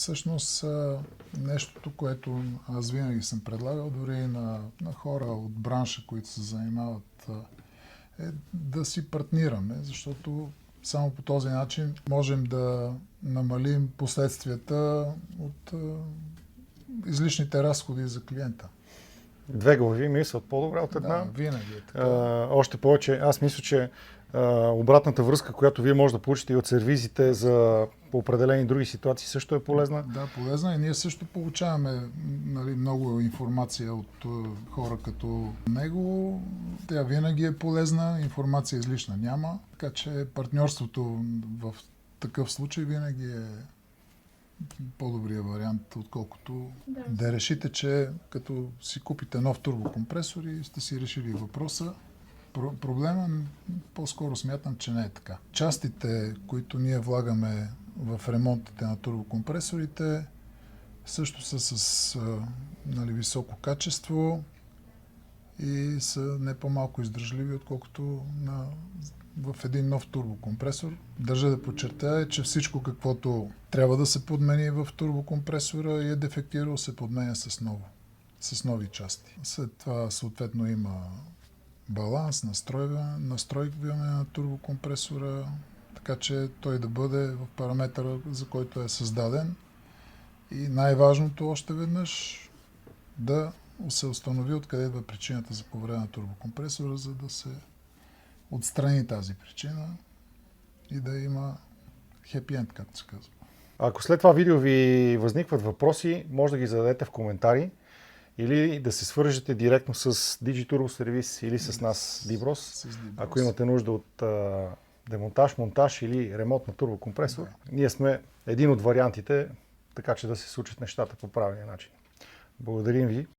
всъщност нещото, което аз винаги съм предлагал, дори и на хора от бранша, които се занимават, е да си партнираме, защото само по този начин можем да намалим последствията от излишните разходи за клиента. Две глави мислят по-добре от една. Да, винаги е така. Още повече, аз мисля, че обратната връзка, която вие може да получите и от сервизите за по определени други ситуации, също е полезна. Да, полезна и ние също получаваме много информация от хора като него. Тя винаги е полезна, информация излишна няма, така че партньорството в такъв случай винаги е по-добрия вариант, отколкото да решите, че като си купите нов турбокомпресор и сте си решили въпроса. Проблема по-скоро смятам, че не е така. Частите, които ние влагаме в ремонтите на турбокомпресорите, също са с високо качество и са не по-малко издръжливи, отколкото в един нов турбокомпресор. Държа да подчертая, че всичко каквото трябва да се подмени в турбокомпресора и е дефектирал, се подменя с нови части. След това съответно има баланс, настройване на турбокомпресора, така че той да бъде в параметъра, за който е създаден. И най-важното още веднъж да се установи откъде идва причината за повреда на турбокомпресора, за да се отстрани тази причина и да има хепи енд, както се казва. Ако след това видео ви възникват въпроси, може да ги зададете в коментари или да се свържете директно с DigiTurbo Service или с нас Dibros. Ако имате нужда от демонтаж, монтаж или ремонт на турбокомпресор, ние сме един от вариантите, така че да се случат нещата по правилния начин. Благодарим ви.